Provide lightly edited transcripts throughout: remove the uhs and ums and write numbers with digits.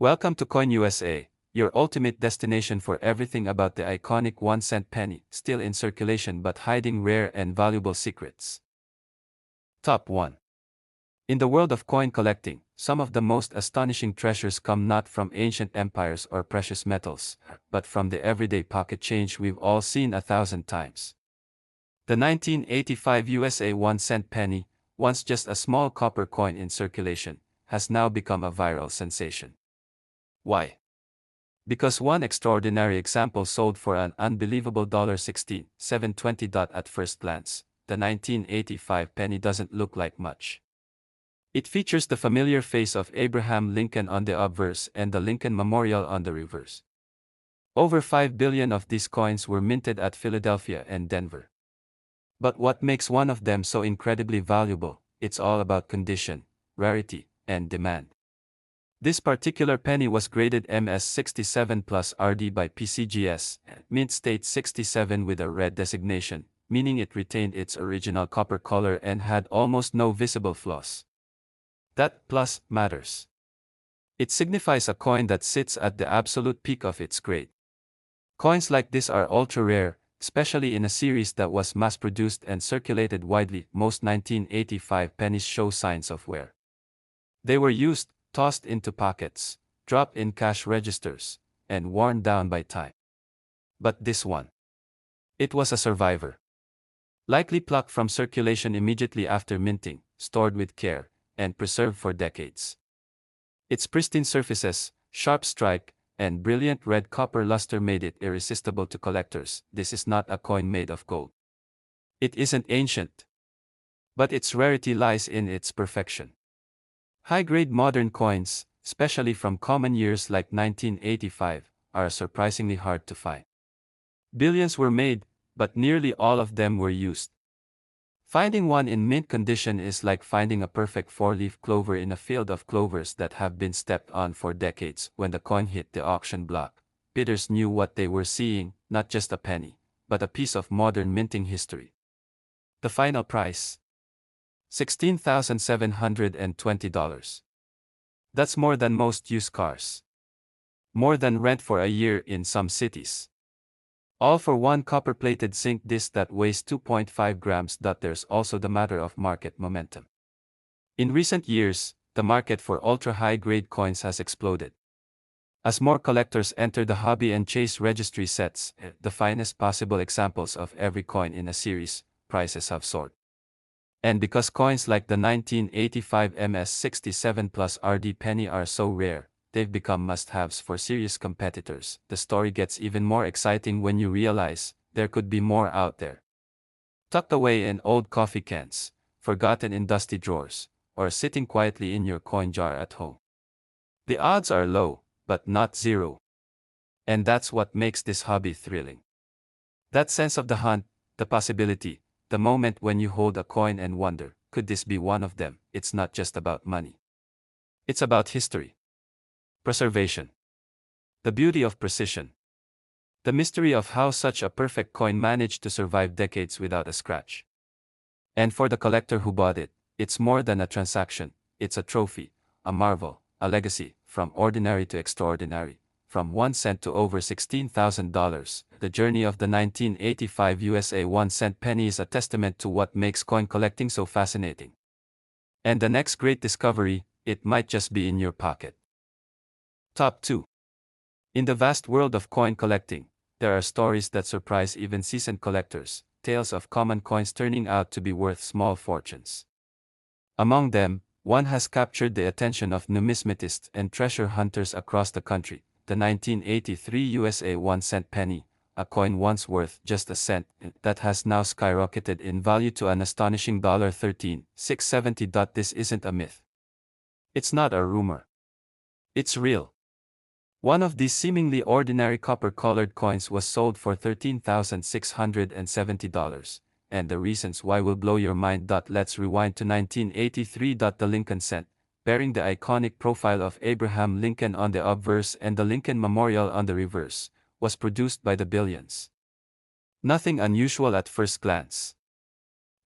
Welcome to Coin USA, your ultimate destination for everything about the iconic 1-cent penny, still in circulation but hiding rare and valuable secrets. Top 1. In the world of coin collecting, some of the most astonishing treasures come not from ancient empires or precious metals, but from the everyday pocket change we've all seen 1,000 times. The 1985 USA 1-cent penny, once just a small copper coin in circulation, has now become a viral sensation. Why? Because one extraordinary example sold for an unbelievable $16,720. At first glance, the 1985 penny doesn't look like much. It features the familiar face of Abraham Lincoln on the obverse and the Lincoln Memorial on the reverse. Over 5 billion of these coins were minted at Philadelphia and Denver. But what makes one of them so incredibly valuable? It's all about condition, rarity, and demand. This particular penny was graded MS67 plus RD by PCGS, mint state 67 with a red designation, meaning it retained its original copper color and had almost no visible flaws. That plus matters. It signifies a coin that sits at the absolute peak of its grade. Coins like this are ultra rare, especially in a series that was mass-produced and circulated widely. Most 1985 pennies show signs of wear. They were used, tossed into pockets, dropped in cash registers, and worn down by time. But this one. It was a survivor. Likely plucked from circulation immediately after minting, stored with care, and preserved for decades. Its pristine surfaces, sharp strike, and brilliant red copper luster made it irresistible to collectors. This is not a coin made of gold. It isn't ancient. But its rarity lies in its perfection. High-grade modern coins, especially from common years like 1985, are surprisingly hard to find. Billions were made, but nearly all of them were used. Finding one in mint condition is like finding a perfect four-leaf clover in a field of clovers that have been stepped on for decades. When the coin hit the auction block, bidders knew what they were seeing, not just a penny, but a piece of modern minting history. The final price? $16,720. That's more than most used cars. More than rent for a year in some cities. All for one copper-plated zinc disc that weighs 2.5 grams. There's also the matter of market momentum. In recent years, the market for ultra-high-grade coins has exploded. As more collectors enter the hobby and chase registry sets, the finest possible examples of every coin in a series, prices have soared. And because coins like the 1985 MS67 plus RD penny are so rare, they've become must-haves for serious competitors. The story gets even more exciting when you realize there could be more out there. Tucked away in old coffee cans, forgotten in dusty drawers, or sitting quietly in your coin jar at home. The odds are low, but not zero. And that's what makes this hobby thrilling. That sense of the hunt, the possibility, the moment when you hold a coin and wonder, could this be one of them? It's not just about money. It's about history. Preservation. The beauty of precision. The mystery of how such a perfect coin managed to survive decades without a scratch. And for the collector who bought it, it's more than a transaction, it's a trophy, a marvel, a legacy, from ordinary to extraordinary. From 1 cent to over $16,000, the journey of the 1985 USA 1-cent penny is a testament to what makes coin collecting so fascinating. And the next great discovery, it might just be in your pocket. Top 2. In the vast world of coin collecting, there are stories that surprise even seasoned collectors, tales of common coins turning out to be worth small fortunes. Among them, one has captured the attention of numismatists and treasure hunters across the country. The 1983 USA 1-cent penny, a coin once worth just a cent, that has now skyrocketed in value to an astonishing $13,670. This isn't a myth. It's not a rumor. It's real. One of these seemingly ordinary copper-colored coins was sold for $13,670, and the reasons why will blow your mind. Let's rewind to 1983. The Lincoln cent, bearing the iconic profile of Abraham Lincoln on the obverse and the Lincoln Memorial on the reverse, was produced by the Billions. Nothing unusual at first glance.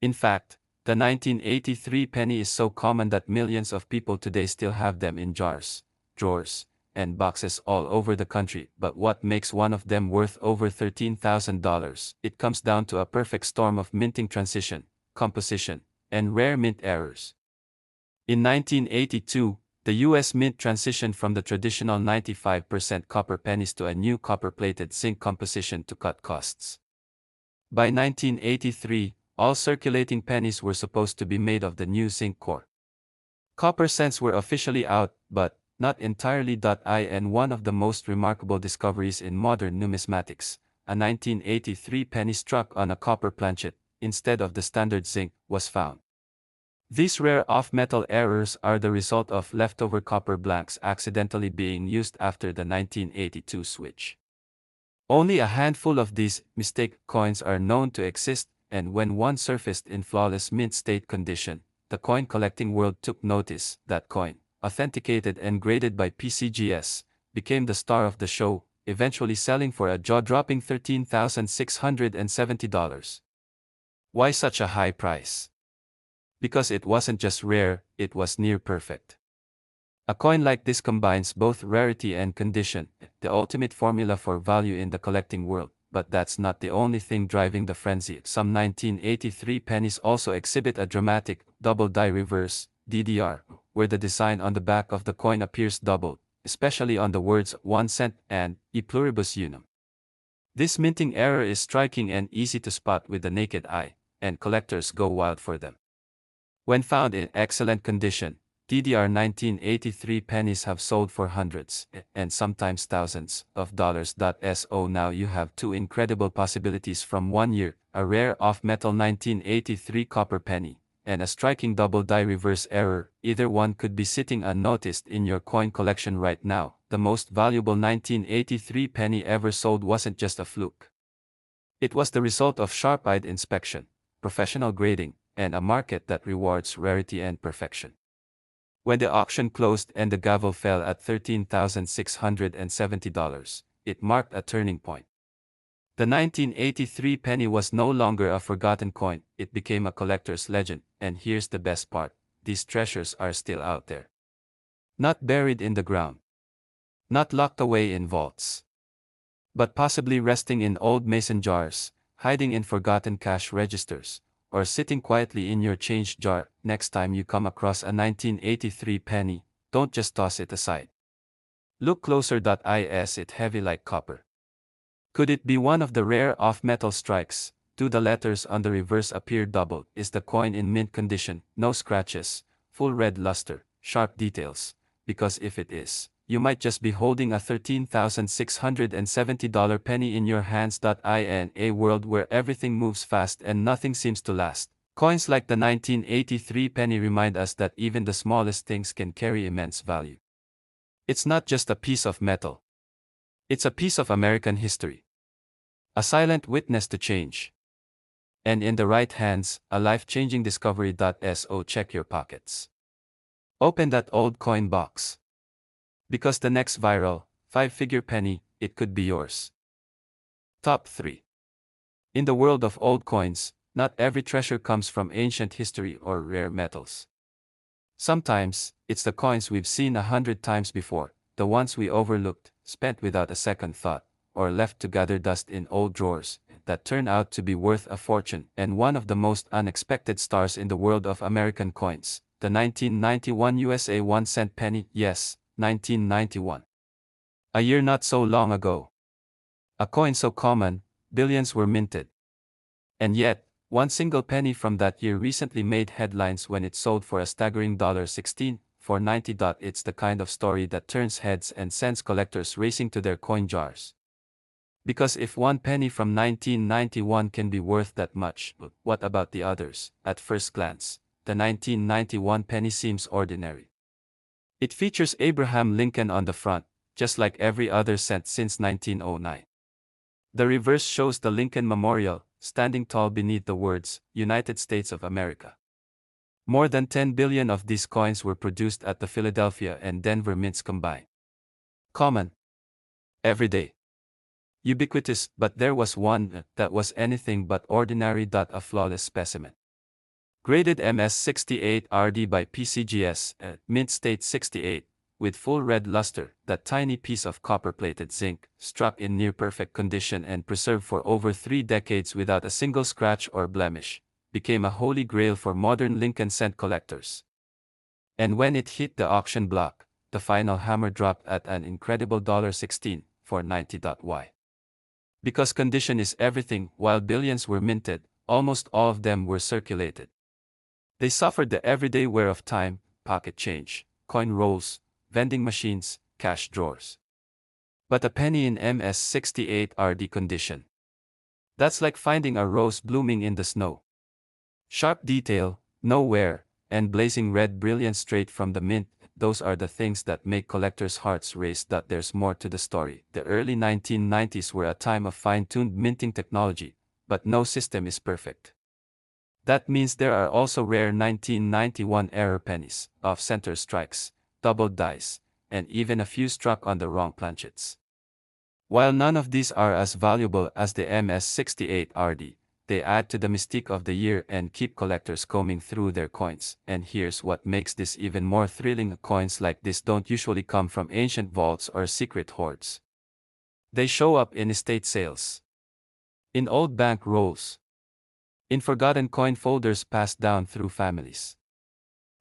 In fact, the 1983 penny is so common that millions of people today still have them in jars, drawers, and boxes all over the country, but what makes one of them worth over $13,000? It comes down to a perfect storm of minting transition, composition, and rare mint errors. In 1982, the U.S. Mint transitioned from the traditional 95% copper pennies to a new copper-plated zinc composition to cut costs. By 1983, all circulating pennies were supposed to be made of the new zinc core. Copper cents were officially out, but not entirely. And one of the most remarkable discoveries in modern numismatics, a 1983 penny struck on a copper planchet, instead of the standard zinc, was found. These rare off-metal errors are the result of leftover copper blanks accidentally being used after the 1982 switch. Only a handful of these mistake coins are known to exist, and when one surfaced in flawless mint state condition, the coin collecting world took notice. That coin, authenticated and graded by PCGS, became the star of the show, eventually selling for a jaw-dropping $13,670. Why such a high price? Because it wasn't just rare, it was near perfect. A coin like this combines both rarity and condition, the ultimate formula for value in the collecting world. But that's not the only thing driving the frenzy. Some 1983 pennies also exhibit a dramatic double die reverse (DDR), where the design on the back of the coin appears doubled, especially on the words 1 cent and e pluribus unum. This minting error is striking and easy to spot with the naked eye, and collectors go wild for them. When found in excellent condition, DDR 1983 pennies have sold for hundreds, and sometimes thousands, of dollars. So now you have two incredible possibilities from 1 year, a rare off-metal 1983 copper penny, and a striking double die reverse error. Either one could be sitting unnoticed in your coin collection right now. The most valuable 1983 penny ever sold wasn't just a fluke. It was the result of sharp-eyed inspection, professional grading, and a market that rewards rarity and perfection. When the auction closed and the gavel fell at $13,670, it marked a turning point. The 1983 penny was no longer a forgotten coin, it became a collector's legend, and here's the best part, these treasures are still out there. Not buried in the ground. Not locked away in vaults. But possibly resting in old mason jars, hiding in forgotten cash registers, or sitting quietly in your change jar. Next time you come across a 1983 penny, don't just toss it aside. Look closer. Is it heavy like copper? Could it be one of the rare off-metal strikes? Do the letters on the reverse appear doubled? Is the coin in mint condition, no scratches, full red luster, sharp details? Because if it is, you might just be holding a $13,670 penny in your hands. In a world where everything moves fast and nothing seems to last, coins like the 1983 penny remind us that even the smallest things can carry immense value. It's not just a piece of metal. It's a piece of American history. A silent witness to change. And in the right hands, a life-changing discovery. So check your pockets. Open that old coin box. Because the next viral, 5-figure penny, it could be yours. Top 3. In the world of old coins, not every treasure comes from ancient history or rare metals. Sometimes, it's the coins we've seen 100 times before, the ones we overlooked, spent without a second thought, or left to gather dust in old drawers, that turn out to be worth a fortune. And one of the most unexpected stars in the world of American coins, the 1991 USA 1-cent penny. Yes, 1991. A year not so long ago. A coin so common, billions were minted. And yet, one single penny from that year recently made headlines when it sold for a staggering $16,490. It's the kind of story that turns heads and sends collectors racing to their coin jars. Because if one penny from 1991 can be worth that much, what about the others? At first glance, the 1991 penny seems ordinary. It features Abraham Lincoln on the front, just like every other cent since 1909. The reverse shows the Lincoln Memorial, standing tall beneath the words, United States of America. More than 10 billion of these coins were produced at the Philadelphia and Denver mints combined. Common. Everyday. Ubiquitous, but there was one that was anything but ordinary. A flawless specimen. Graded MS 68 RD by PCGS, mint state 68, with full red luster, that tiny piece of copper-plated zinc, struck in near-perfect condition and preserved for over 3 decades without a single scratch or blemish, became a holy grail for modern Lincoln cent collectors. And when it hit the auction block, the final hammer dropped at an incredible $16 for 90. Because condition is everything, while billions were minted, almost all of them were circulated. They suffered the everyday wear of time, pocket change, coin rolls, vending machines, cash drawers. But a penny in MS-68 RD condition. That's like finding a rose blooming in the snow. Sharp detail, no wear, and blazing red brilliance straight from the mint, those are the things that make collectors' hearts race. There's more to the story. The early 1990s were a time of fine-tuned minting technology, but no system is perfect. That means there are also rare 1991 error pennies, off-center strikes, doubled dice, and even a few struck on the wrong planchets. While none of these are as valuable as the MS-68 RD, they add to the mystique of the year and keep collectors combing through their coins. And here's what makes this even more thrilling: coins like this don't usually come from ancient vaults or secret hoards. They show up in estate sales, in old bank rolls, in forgotten coin folders passed down through families.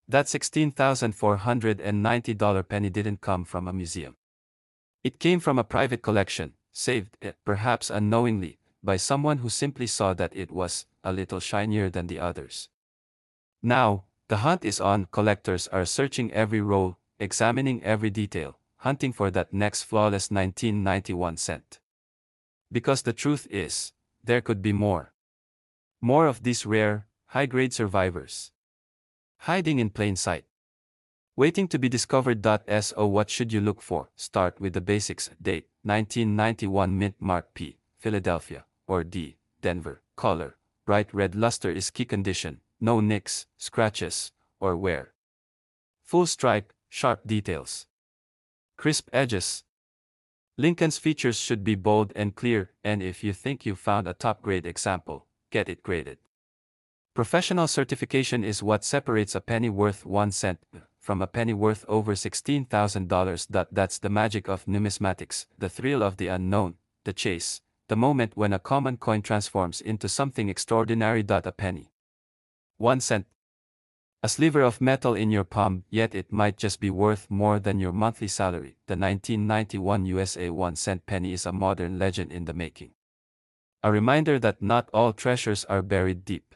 That $16,490 penny didn't come from a museum. It came from a private collection, saved, perhaps unknowingly, by someone who simply saw that it was a little shinier than the others. Now, the hunt is on. Collectors are searching every roll, examining every detail, hunting for that next flawless 1991 cent. Because the truth is, there could be more. More of these rare, high-grade survivors, hiding in plain sight, waiting to be discovered. So what should you look for? Start with the basics. Date: 1991, mint mark P, Philadelphia, or D, Denver. Color: bright red luster is key. Condition: no nicks, scratches, or wear. Full stripe, sharp details, crisp edges. Lincoln's features should be bold and clear, and if you think you found a top-grade example, get it graded. Professional certification is what separates a penny worth 1 cent from a penny worth over $16,000. That's the magic of numismatics, the thrill of the unknown, the chase, the moment when a common coin transforms into something extraordinary. A penny, 1 cent, a sliver of metal in your palm, yet it might just be worth more than your monthly salary. The 1991 USA 1 cent penny is a modern legend in the making. A reminder that not all treasures are buried deep.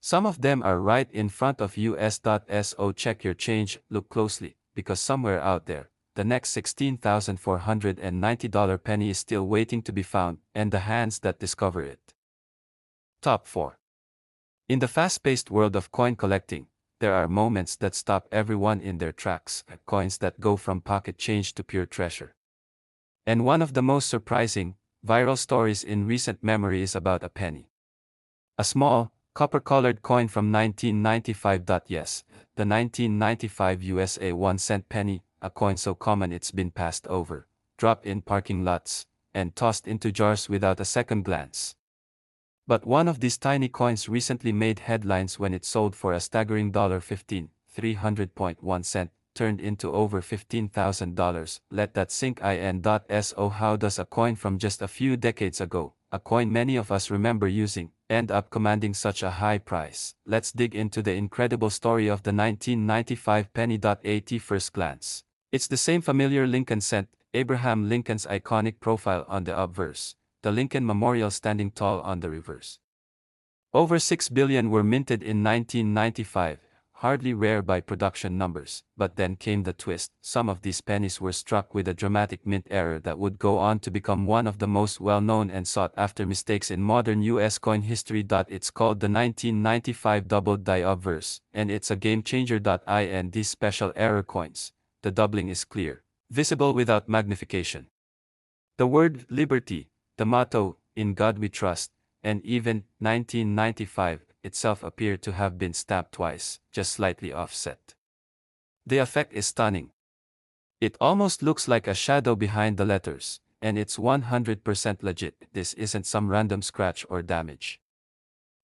Some of them are right in front of us. So check your change, look closely, because somewhere out there, the next $16,490 penny is still waiting to be found, and the hands that discover it. Top 4. In the fast-paced world of coin collecting, there are moments that stop everyone in their tracks, coins that go from pocket change to pure treasure. And one of the most surprising, viral stories in recent memory is about a penny. A small, copper-colored coin from 1995. Yes, the 1995 USA 1 cent penny, a coin so common it's been passed over, dropped in parking lots, and tossed into jars without a second glance. But one of these tiny coins recently made headlines when it sold for a staggering $15, 300.1 cent, turned into over $15,000. Let that sink in. So how does a coin from just a few decades ago, a coin many of us remember using, end up commanding such a high price? Let's dig into the incredible story of the 1995 penny. At first glance, it's the same familiar Lincoln cent, Abraham Lincoln's iconic profile on the obverse, the Lincoln Memorial standing tall on the reverse. Over 6 billion were minted in 1995, hardly rare by production numbers. But then came the twist. Some of these pennies were struck with a dramatic mint error that would go on to become one of the most well-known and sought-after mistakes in modern U.S. coin history. It's called the 1995 doubled die obverse, and it's a game-changer. In these special error coins, the doubling is clear, visible without magnification. The word liberty, the motto, "In God We Trust," and even 1995 itself appear to have been stamped twice, just slightly offset. The effect is stunning. It almost looks like a shadow behind the letters, and it's 100% legit. This isn't some random scratch or damage.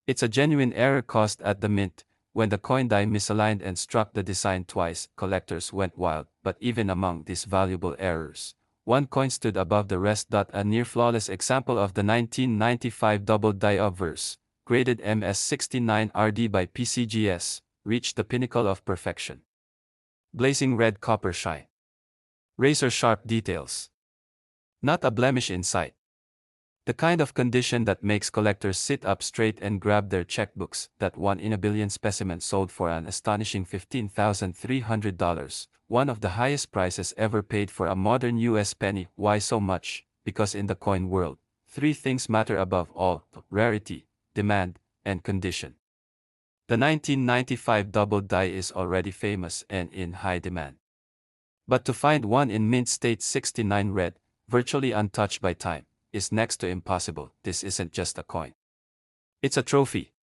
It's a genuine error caused at the mint, When the coin die misaligned and struck the design twice, collectors went wild, but even among these valuable errors, one coin stood above the rest. A near-flawless example of the 1995 double die obverse, graded MS69RD by PCGS, reached the pinnacle of perfection. Blazing red copper shine. Razor-sharp details. Not a blemish in sight. The kind of condition that makes collectors sit up straight and grab their checkbooks. That one in a billion specimen sold for an astonishing $15,300, one of the highest prices ever paid for a modern US penny. Why so much? Because in the coin world, three things matter above all: rarity, demand, and condition. The 1995 double die is already famous and in high demand. But to find one in mint state 69 red, virtually untouched by time, is next to impossible. This isn't just a coin. It's a trophy.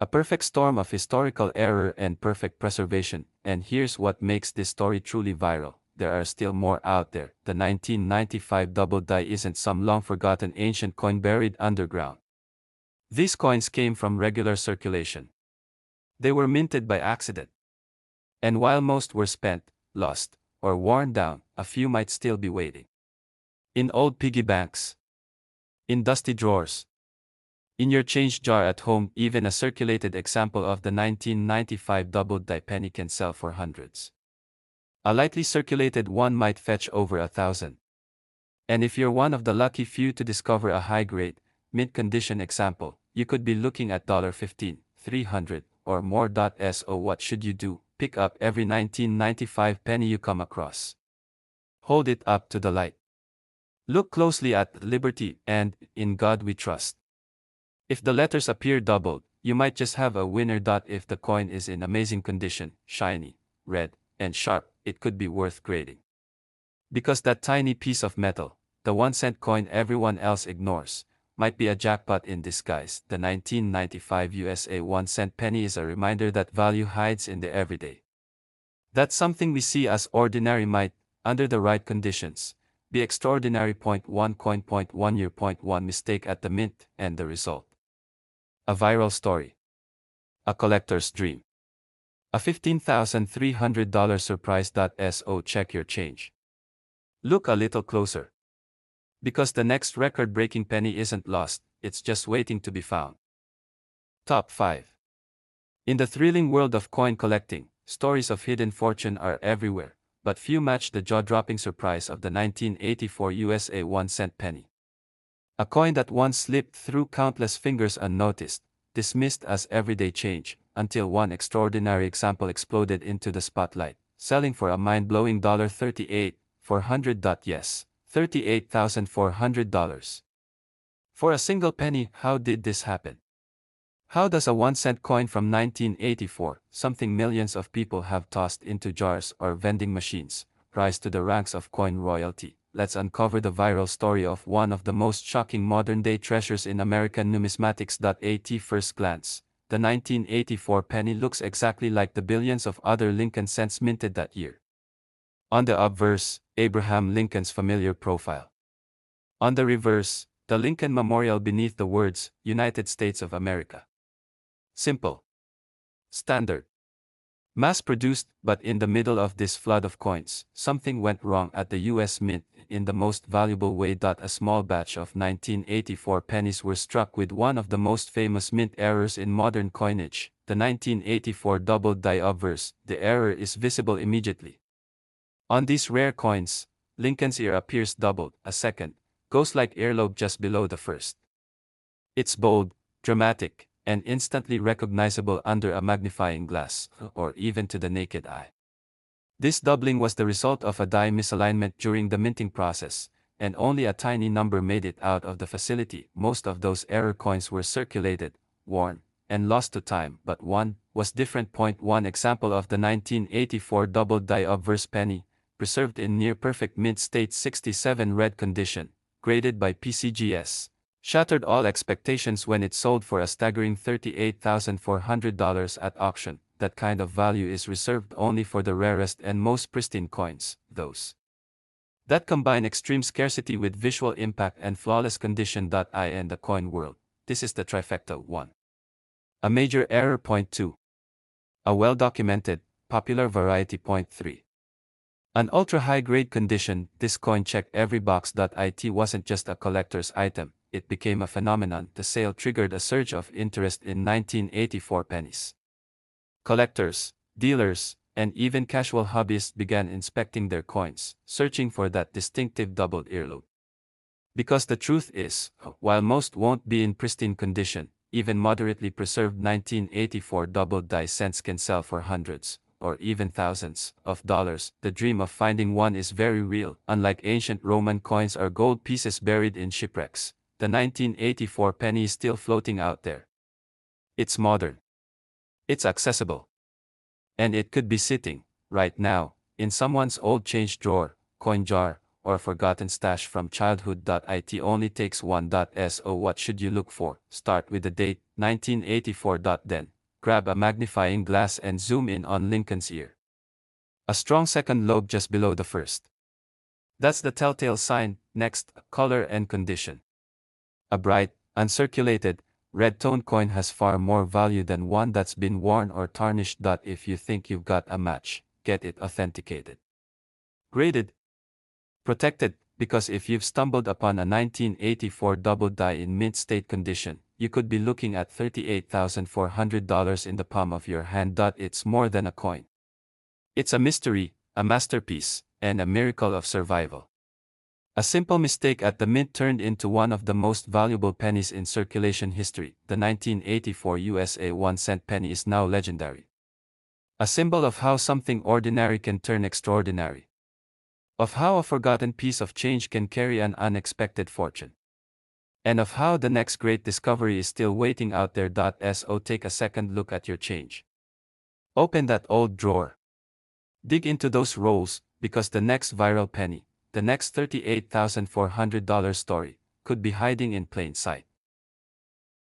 A perfect storm of historical error and perfect preservation. And here's what makes this story truly viral: there are still more out there. The 1995 double die isn't some long-forgotten ancient coin buried underground. These coins came from regular circulation. They were minted by accident. And while most were spent, lost, or worn down, a few might still be waiting. In old piggy banks. In dusty drawers. In your change jar at home. Even a circulated example of the 1995 double die penny can sell for hundreds. A lightly circulated one might fetch over $1,000. And if you're one of the lucky few to discover a high-grade, mint-condition example, you could be looking at $15, $300, or more. So what should you do? Pick up every 1995 penny you come across. Hold it up to the light. Look closely at Liberty and In God We Trust. If the letters appear doubled, you might just have a winner. If the coin is in amazing condition, shiny, red, and sharp, it could be worth grading. Because that tiny piece of metal, the 1-cent coin everyone else ignores, might be a jackpot in disguise. The 1995 USA 1-cent penny is a reminder that value hides in the everyday. That something we see as ordinary might, under the right conditions, be extraordinary. Point 1 coin. Point 1 year. Point 1 mistake at the mint, and the result. A viral story. A collector's dream. A $15,300 surprise. So check your change. Look a little closer. Because the next record-breaking penny isn't lost, it's just waiting to be found. Top 5. In the thrilling world of coin collecting, stories of hidden fortune are everywhere, but few match the jaw-dropping surprise of the 1984 USA 1-cent penny. A coin that once slipped through countless fingers unnoticed, dismissed as everyday change, until one extraordinary example exploded into the spotlight, selling for a mind-blowing $38,400. Yes, $38,400. For a single penny. How did this happen? How does a 1-cent coin from 1984, something millions of people have tossed into jars or vending machines, rise to the ranks of coin royalty? Let's uncover the viral story of one of the most shocking modern-day treasures in American numismatics. At first glance, the 1984 penny looks exactly like the billions of other Lincoln cents minted that year. On the obverse, Abraham Lincoln's familiar profile. On the reverse, the Lincoln Memorial beneath the words, United States of America. Simple. Standard. Mass-produced. But in the middle of this flood of coins, something went wrong at the US Mint in the most valuable way. A small batch of 1984 pennies were struck with one of the most famous mint errors in modern coinage, the 1984 double die obverse. The error is visible immediately. On these rare coins, Lincoln's ear appears doubled. A second, ghost-like earlobe just below the first. It's bold, dramatic, and instantly recognizable under a magnifying glass, or even to the naked eye. This doubling was the result of a die misalignment during the minting process, and only a tiny number made it out of the facility. Most of those error coins were circulated, worn, and lost to time, but one was different. Point 1 example of the 1984 double die obverse penny, preserved in near-perfect mint state 67 red condition, graded by PCGS. Shattered all expectations when it sold for a staggering $38,400 at auction. That kind of value is reserved only for the rarest and most pristine coins, those that combine extreme scarcity with visual impact and flawless condition. In the coin world, this is the trifecta. 1. A major error. Point 2. A well-documented, popular variety. Point 3. An ultra-high-grade condition, this coin checked every box. It wasn't just a collector's item, it became a phenomenon. The sale triggered a surge of interest in 1984. Pennies. Collectors, dealers, and even casual hobbyists began inspecting their coins, searching for that distinctive doubled earlobe. Because the truth is, while most won't be in pristine condition, even moderately preserved 1984 doubled die cents can sell for hundreds, or even thousands, of dollars. The dream of finding one is very real. Unlike ancient Roman coins or gold pieces buried in shipwrecks, the 1984 penny is still floating out there. It's modern. It's accessible. And it could be sitting, right now, in someone's old change drawer, coin jar, or forgotten stash from childhood. It only takes one. So what should you look for? Start with the date, 1984. Then, grab a magnifying glass and zoom in on Lincoln's ear. A strong second lobe just below the first. That's the telltale sign. Next, color and condition. A bright, uncirculated, red-toned coin has far more value than one that's been worn or tarnished. If you think you've got a match, get it authenticated. Graded. Protected, because if you've stumbled upon a 1984 double die in mint state condition, you could be looking at $38,400 in the palm of your hand. It's more than a coin. It's a mystery, a masterpiece, and a miracle of survival. A simple mistake at the mint turned into one of the most valuable pennies in circulation history. The 1984 USA 1-cent penny is now legendary. A symbol of how something ordinary can turn extraordinary. Of how a forgotten piece of change can carry an unexpected fortune. And of how the next great discovery is still waiting out there. So take a second look at your change. Open that old drawer. Dig into those rolls, because the next viral penny, the next $38,400 story, could be hiding in plain sight.